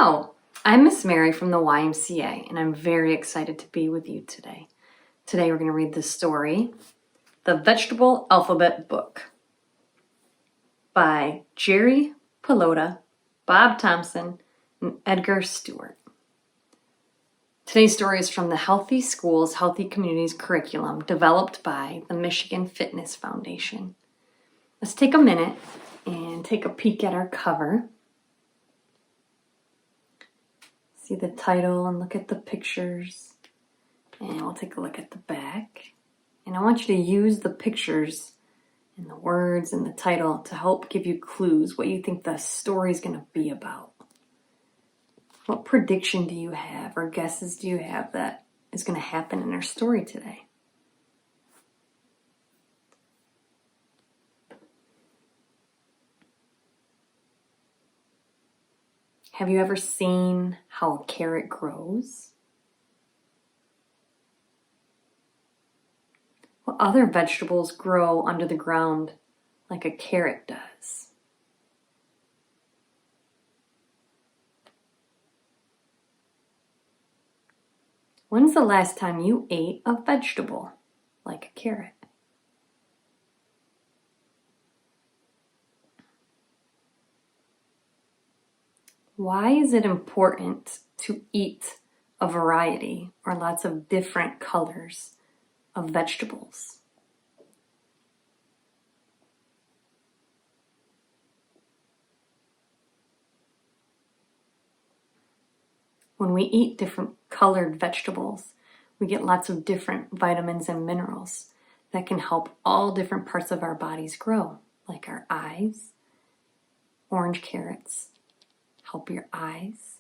Hello, I'm Miss Mary from the YMCA, and I'm very excited to be with you today. Today we're going to read the story, The Vegetable Alphabet Book, by Jerry Pelota, Bob Thompson, and Edgar Stewart. Today's story is from the Healthy Schools, Healthy Communities curriculum developed by the Michigan Fitness Foundation. Let's take a minute and take a peek at our cover. See the title and look at the pictures. And we'll take a look at the back. And I want you to use the pictures and the words and the title to help give you clues what you think the story is going to be about. What prediction do you have or guesses do you have that is going to happen in our story today? Have you ever seen how a carrot grows? What other vegetables grow under the ground like a carrot does? When's the last time you ate a vegetable like a carrot? Why is it important to eat a variety or lots of different colors of vegetables? When we eat different colored vegetables, we get lots of different vitamins and minerals that can help all different parts of our bodies grow, like our eyes. Orange carrots help your eyes.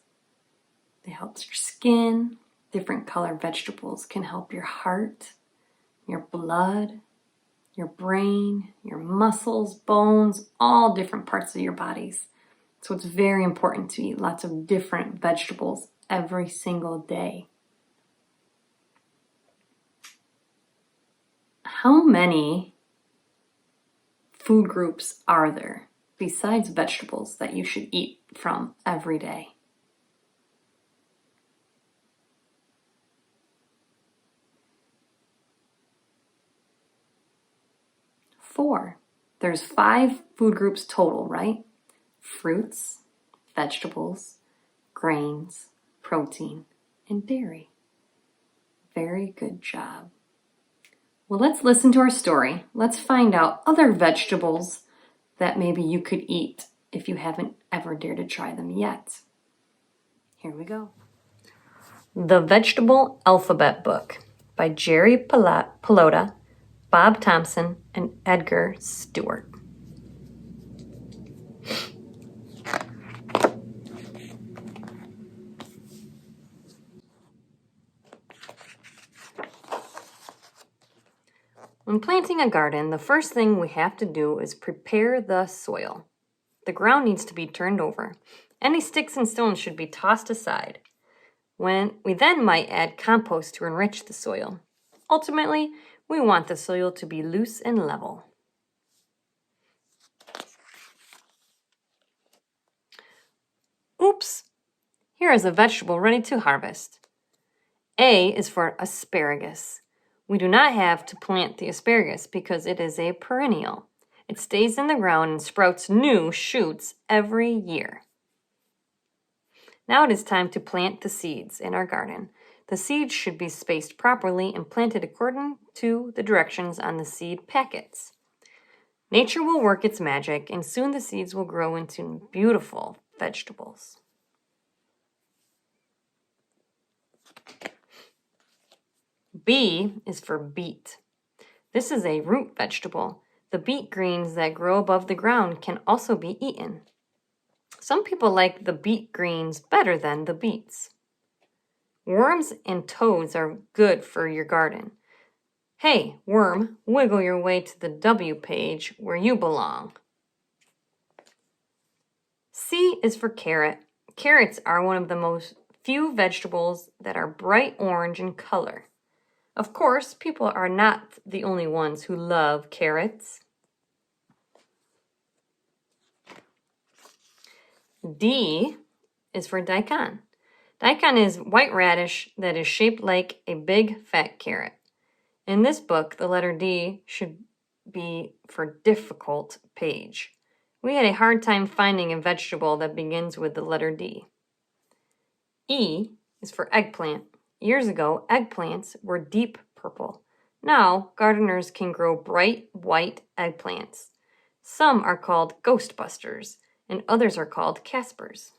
They help your skin. Different colored vegetables can help your heart, your blood, your brain, your muscles, bones, all different parts of your bodies. So it's very important to eat lots of different vegetables every single day. How many food groups are there besides vegetables that you should eat from every day? Four. There's 5 food groups total, right? Fruits, vegetables, grains, protein, and dairy. Very good job. Well, let's listen to our story. Let's find out other vegetables that maybe you could eat if you haven't ever dared to try them yet. Here we go. The Vegetable Alphabet Book by Jerry Pelota, Bob Thompson, and Edgar Stewart. When planting a garden, the first thing we have to do is prepare the soil. The ground needs to be turned over. Any sticks and stones should be tossed aside. We then might add compost to enrich the soil. Ultimately, we want the soil to be loose and level. Oops! Here is a vegetable ready to harvest. A is for asparagus. We do not have to plant the asparagus because it is a perennial. It stays in the ground and sprouts new shoots every year. Now it is time to plant the seeds in our garden. The seeds should be spaced properly and planted according to the directions on the seed packets. Nature will work its magic, and soon the seeds will grow into beautiful vegetables. B is for beet. This is a root vegetable. The beet greens that grow above the ground can also be eaten. Some people like the beet greens better than the beets. Worms and toads are good for your garden. Hey, worm, wiggle your way to the W page where you belong. C is for carrot. Carrots are one of the most few vegetables that are bright orange in color. Of course, people are not the only ones who love carrots. D is for daikon. Daikon is white radish that is shaped like a big fat carrot. In this book, the letter D should be for difficult page. We had a hard time finding a vegetable that begins with the letter D. E is for eggplant. Years ago, eggplants were deep purple. Now, gardeners can grow bright white eggplants. Some are called ghostbusters, and others are called Caspers.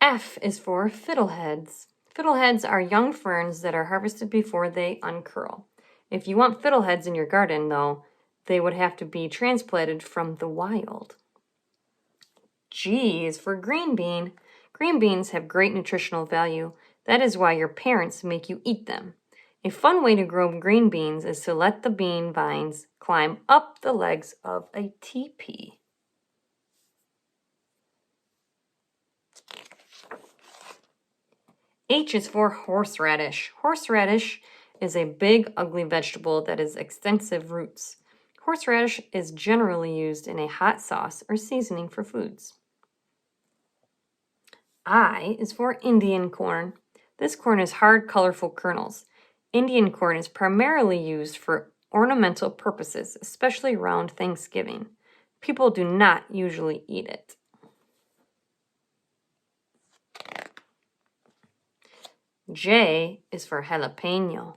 F is for fiddleheads. Fiddleheads are young ferns that are harvested before they uncurl. If you want fiddleheads in your garden, though, they would have to be transplanted from the wild. G is for green bean. Green beans have great nutritional value. That is why your parents make you eat them. A fun way to grow green beans is to let the bean vines climb up the legs of a teepee. H is for horseradish. Horseradish is a big, ugly vegetable that has extensive roots. Horseradish is generally used in a hot sauce or seasoning for foods. I is for Indian corn. This corn is hard, colorful kernels. Indian corn is primarily used for ornamental purposes, especially around Thanksgiving. People do not usually eat it. J is for jalapeno.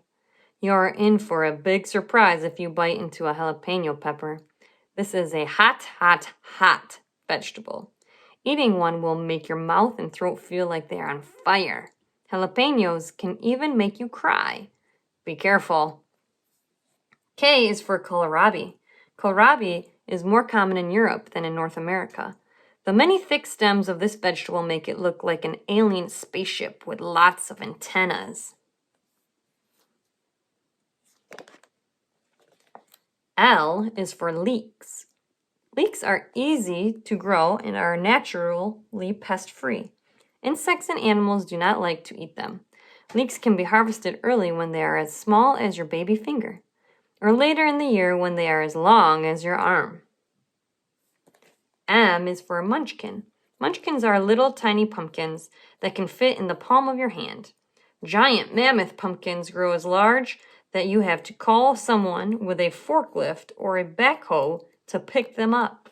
You're in for a big surprise if you bite into a jalapeno pepper. This is a hot, hot, hot vegetable. Eating one will make your mouth and throat feel like they are on fire. Jalapenos can even make you cry. Be careful. K is for kohlrabi. Kohlrabi is more common in Europe than in North America. The many thick stems of this vegetable make it look like an alien spaceship with lots of antennas. L is for leeks. Leeks are easy to grow and are naturally pest-free. Insects and animals do not like to eat them. Leeks can be harvested early when they are as small as your baby finger, or later in the year when they are as long as your arm. M is for munchkin. Munchkins are little tiny pumpkins that can fit in the palm of your hand. Giant mammoth pumpkins grow as large that you have to call someone with a forklift or a backhoe to pick them up.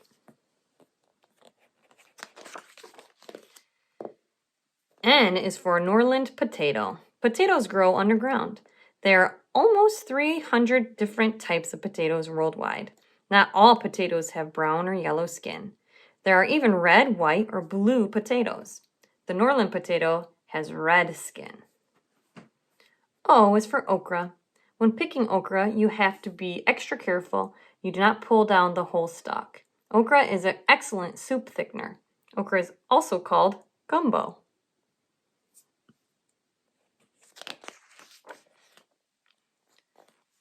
N is for Norland potato. Potatoes grow underground. There are almost 300 different types of potatoes worldwide. Not all potatoes have brown or yellow skin. There are even red, white, or blue potatoes. The Norland potato has red skin. O is for okra. When picking okra, you have to be extra careful you do not pull down the whole stalk. Okra is an excellent soup thickener. Okra is also called gumbo.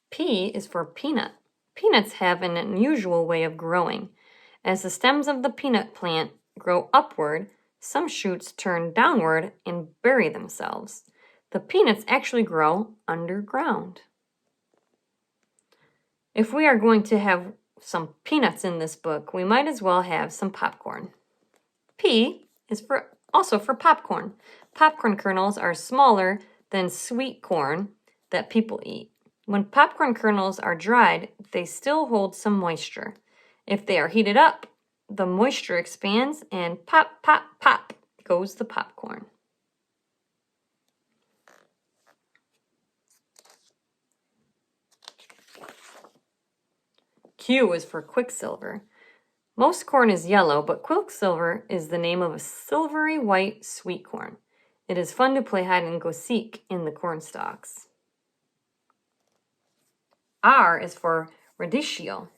P is for peanut. Peanuts have an unusual way of growing. As the stems of the peanut plant grow upward, some shoots turn downward and bury themselves. The peanuts actually grow underground. If we are going to have some peanuts in this book, we might as well have some popcorn. P is also for popcorn. Popcorn kernels are smaller than sweet corn that people eat. When popcorn kernels are dried, they still hold some moisture. If they are heated up, the moisture expands and pop, pop, pop goes the popcorn. Q is for quicksilver. Most corn is yellow, but quicksilver is the name of a silvery white sweet corn. It is fun to play hide and go seek in the corn stalks. R is for radicchio.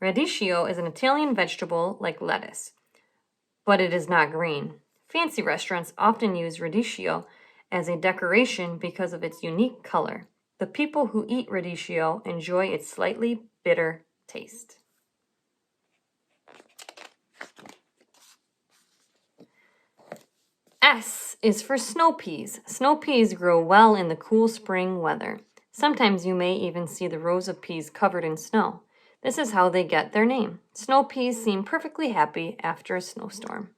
Radicchio is an Italian vegetable like lettuce, but it is not green. Fancy restaurants often use radicchio as a decoration because of its unique color. The people who eat radicchio enjoy its slightly bitter taste. S is for snow peas. Snow peas grow well in the cool spring weather. Sometimes you may even see the rows of peas covered in snow. This is how they get their name. Snow peas seem perfectly happy after a snowstorm.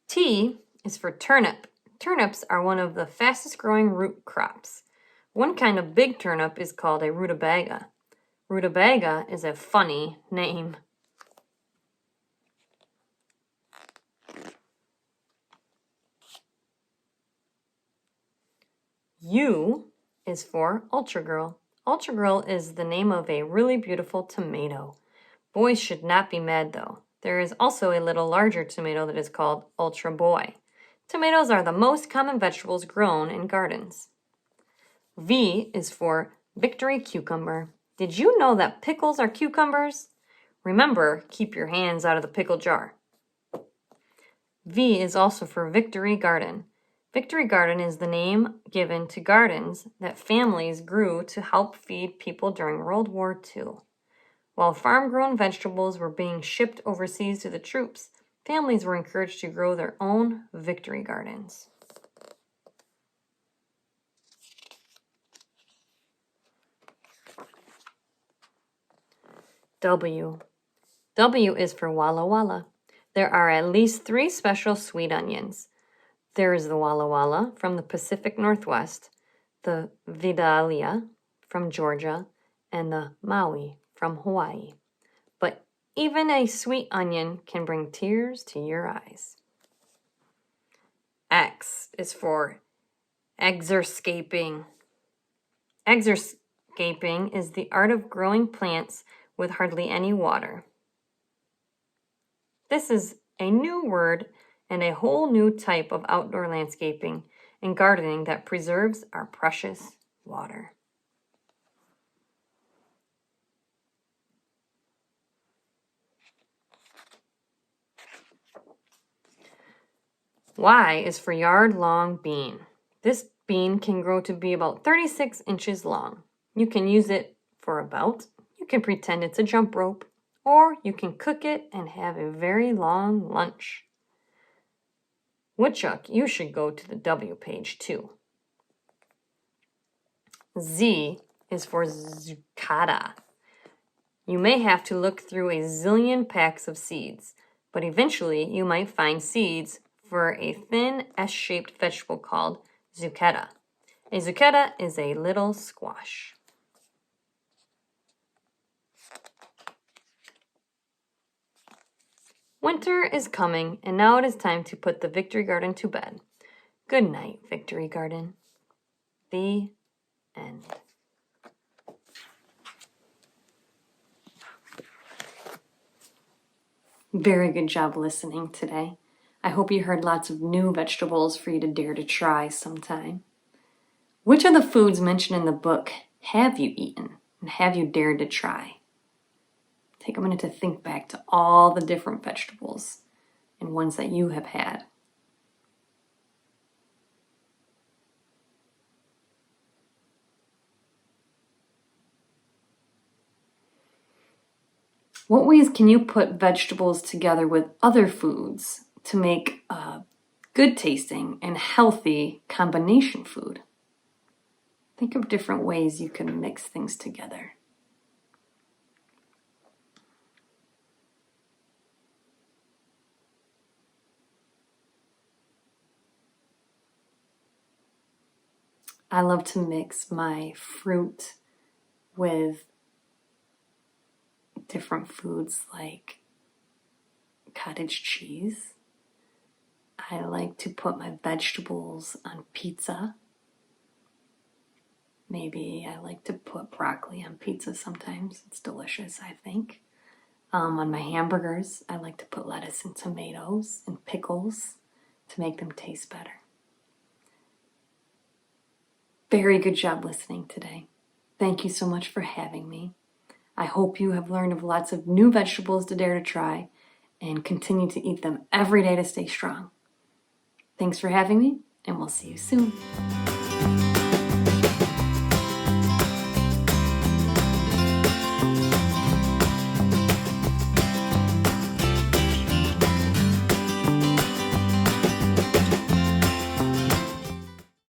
T is for turnip. Turnips are one of the fastest growing root crops. One kind of big turnip is called a rutabaga. Rutabaga is a funny name. U is for Ultra Girl. Ultra Girl is the name of a really beautiful tomato. Boys should not be mad though. There is also a little larger tomato that is called Ultra Boy. Tomatoes are the most common vegetables grown in gardens. V is for Victory Cucumber. Did you know that pickles are cucumbers? Remember, keep your hands out of the pickle jar. V is also for Victory Garden. Victory Garden is the name given to gardens that families grew to help feed people during World War II. While farm-grown vegetables were being shipped overseas to the troops, families were encouraged to grow their own victory gardens. W. W is for Walla Walla. There are at least 3 special sweet onions. There is the Walla Walla from the Pacific Northwest, the Vidalia from Georgia, and the Maui from Hawaii. But even a sweet onion can bring tears to your eyes. X is for exerscaping. Exerscaping is the art of growing plants with hardly any water. This is a new word and a whole new type of outdoor landscaping and gardening that preserves our precious water. Y is for yard-long bean. This bean can grow to be about 36 inches long. You can use it for a belt, you can pretend it's a jump rope, or you can cook it and have a very long lunch. Woodchuck, you should go to the W page too. Z is for zucchata. You may have to look through a zillion packs of seeds, but eventually you might find seeds for a thin S-shaped vegetable called zucchata. A zucchata is a little squash. Winter is coming, and now it is time to put the Victory Garden to bed. Good night, Victory Garden. The end. Very good job listening today. I hope you heard lots of new vegetables for you to dare to try sometime. Which of the foods mentioned in the book have you eaten and have you dared to try? Take a minute to think back to all the different vegetables and ones that you have had. What ways can you put vegetables together with other foods to make a good tasting and healthy combination food? Think of different ways you can mix things together. I love to mix my fruit with different foods like cottage cheese. I like to put my vegetables on pizza. Maybe I like to put broccoli on pizza sometimes. It's delicious, I think. On my hamburgers, I like to put lettuce and tomatoes and pickles to make them taste better. Very good job listening today. Thank you so much for having me. I hope you have learned of lots of new vegetables to dare to try and continue to eat them every day to stay strong. Thanks for having me, and we'll see you soon.